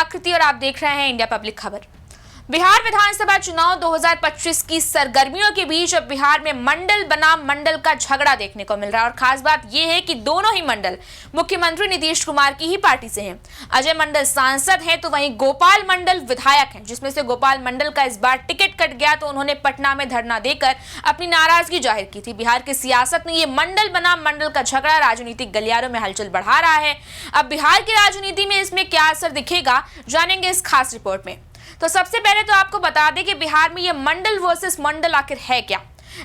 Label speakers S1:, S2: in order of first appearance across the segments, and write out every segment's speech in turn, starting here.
S1: आकृति और आप देख रहे हैं इंडिया पब्लिक खबर। बिहार विधानसभा चुनाव 2025 की सरगर्मियों के बीच अब बिहार में मंडल बनाम मंडल का झगड़ा देखने को मिल रहा है और खास बात यह है कि दोनों ही मंडल मुख्यमंत्री नीतीश कुमार की ही पार्टी से हैं। अजय मंडल सांसद हैं तो वहीं गोपाल मंडल विधायक हैं, जिसमें से गोपाल मंडल का इस बार टिकट कट गया तो उन्होंने पटना में धरना देकर अपनी नाराजगी जाहिर की थी। बिहार की सियासत में ये मंडल बनाम मंडल का झगड़ा राजनीतिक गलियारों में हलचल बढ़ा रहा है। अब बिहार की राजनीति में इसमें क्या असर दिखेगा, जानेंगे इस खास रिपोर्ट में। तो सबसे पहले तो आपको बता दें कि बिहार में ये मंडल वर्सेस मंडल आखिर है क्या।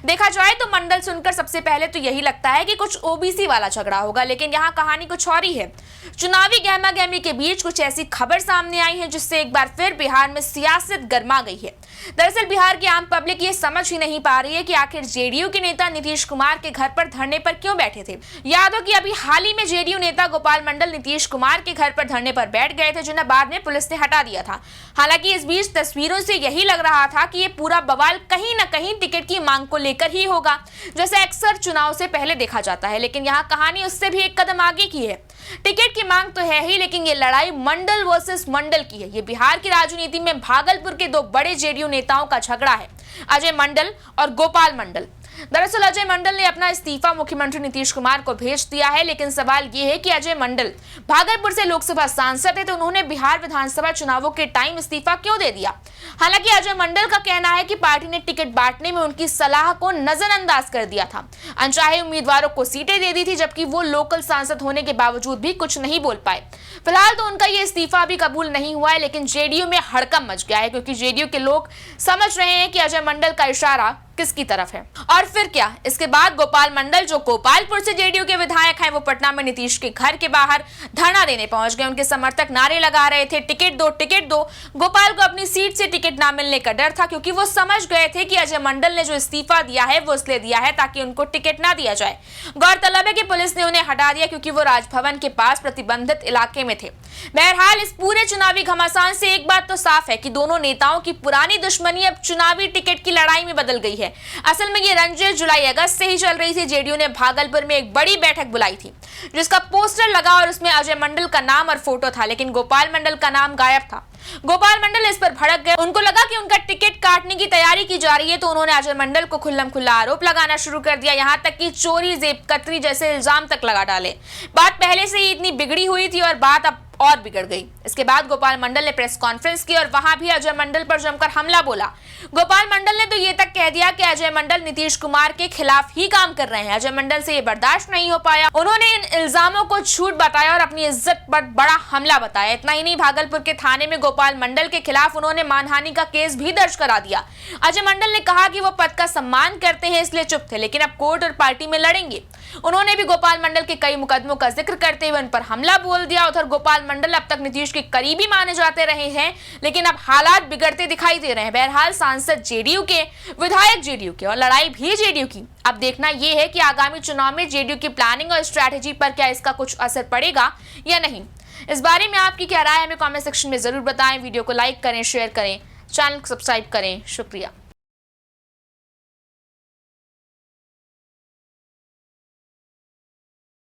S1: देखा जाए तो मंडल सुनकर सबसे पहले तो यही लगता है कि कुछ ओबीसी वाला झगड़ा होगा, लेकिन यहाँ कहानी कुछ और ही है। चुनावी गहमा-गहमी के बीच कुछ ऐसी खबर सामने आई है जिससे एक बार फिर बिहार में सियासत गर्मा गई है। दरअसल बिहार की आम पब्लिक ये समझ ही नहीं पा रही है कि आखिर जेडीयू के नेता नीतीश कुमार के घर पर धरने पर क्यों बैठे थे। याद हो कि अभी हाल ही में जेडीयू नेता गोपाल मंडल नीतीश कुमार के घर पर धरने पर बैठ गए थे, जिन्हें बाद में पुलिस ने हटा दिया था। हालांकि इस बीच तस्वीरों से यही लग रहा था कि ये पूरा बवाल कहीं न कहीं टिकट की मांग को लेकर ही होगा, जैसे अक्सर चुनाव से पहले देखा जाता है। लेकिन यहाँ कहानी उससे भी एक कदम आगे की है। टिकट की मांग तो है ही, लेकिन ये लड़ाई मंडल वर्सेस मंडल की है। ये बिहार की राजनीति में भागलपुर के दो बड़े जेडीयू नेताओं का झगड़ा है, अजय मंडल और गोपाल मंडल। दरअसल अजय मंडल ने अपना इस्तीफा मुख्यमंत्री नीतीश कुमार को भेज दिया है, लेकिन सवाल यह है कि अजय मंडल भागलपुर से लोकसभा सांसद है तो उन्होंने बिहार विधानसभा चुनावों के टाइम इस्तीफा क्यों दे दिया। हालांकि अजय मंडल का कहना है कि पार्टी ने टिकट बांटने में उनकी सलाह को नजरअंदाज कर दिया था, अनचाहे उम्मीदवारों को सीटें दे दी थी, जबकि वो लोकल सांसद होने के बावजूद भी कुछ नहीं बोल पाए। फिलहाल तो उनका ये इस्तीफा भी कबूल नहीं हुआ है, लेकिन जेडीयू में हड़कंप मच गया है क्योंकि जेडीयू के लोग समझ रहे हैं कि अजय मंडल का इशारा किसकी तरफ है। और फिर क्या, इसके बाद गोपाल मंडल जो गोपालपुर से जेडीयू के विधायक हैं, वो पटना में नीतीश के घर के बाहर धरना देने पहुंच गए। उनके समर्थक नारे लगा रहे थे, टिकट दो टिकट दो। गोपाल को अपनी सीट से टिकट ना मिलने का डर था क्योंकि वो समझ गए थे कि अजय मंडल ने जो इस्तीफा दिया है वो इसलिए दिया है ताकि उनको टिकट ना दिया जाए। गौरतलब है कि पुलिस ने उन्हें हटा दिया क्योंकि वो राजभवन के पास प्रतिबंधित इलाके में थे। बहरहाल इस पूरे चुनावी घमासान से एक बात तो साफ है कि दोनों नेताओं की पुरानी दुश्मनी अब चुनावी टिकट की लड़ाई में बदल गई है। असल में ये रंजिश जुलाई अगस्त से ही चल रही थी। जेडीयू ने भागलपुर में एक बड़ी बैठक बुलाई थी जिसका पोस्टर लगा और उसमें अजय मंडल का नाम और फोटो था, लेकिन गोपाल मंडल का नाम गायब था। गोपाल मंडल इस पर भड़क गए। उनको लगा कि उनका टिकट काटने की तैयारी की जा रही है तो उन्होंने अजय मंडल को खुल्लम-खुल्ला आरोप लगाना शुरू कर दिया, यहाँ तक कि चोरी जेब कतरी जैसे इल्जाम तक लगा डाले। बात पहले से ही इतनी बिगड़ी हुई थी और बात अब और बिगड़ गई। इसके बाद गोपाल मंडल ने प्रेस कॉन्फ्रेंस की और वहां भी अजय मंडल पर जमकर हमला बोला। गोपाल मंडल ने तो ये तक कह दिया कि अजय मंडल नीतीश कुमार के खिलाफ ही काम कर रहे हैं। अजय मंडल से ये बर्दाश्त नहीं हो पाया, उन्होंने इन इल्जामों को झूठ बताया और अपनी इज्जत पर बड़ा हमला बताया। इतना ही नहीं, भागलपुर के थाने में गोपाल मंडल के खिलाफ उन्होंने मानहानि का केस भी दर्ज करा दिया। अजय मंडल ने कहा कि वो पद का सम्मान करते हैं इसलिए चुप थे, लेकिन अब कोर्ट और पार्टी में लड़ेंगे। उन्होंने भी गोपाल मंडल के कई मुकदमों का जिक्र करते हुए उन पर हमला बोल दिया। उधर गोपाल मंडल अब तक नीतीश के करीबी माने जाते रहे हैं, लेकिन अब हालात बिगड़ते दिखाई दे रहे हैं। बहरहाल सांसद जेडीयू के, विधायक जेडीयू के और लड़ाई भी जेडीयू की। अब देखना यह है कि आगामी चुनाव में जेडीयू की प्लानिंग और स्ट्रैटेजी पर क्या इसका कुछ असर पड़ेगा या नहीं। इस बारे में आपकी क्या राय है, हमें कमेंट सेक्शन में जरूर बताएं। वीडियो को लाइक करें, शेयर करें, चैनल को सब्सक्राइब करें। शुक्रिया।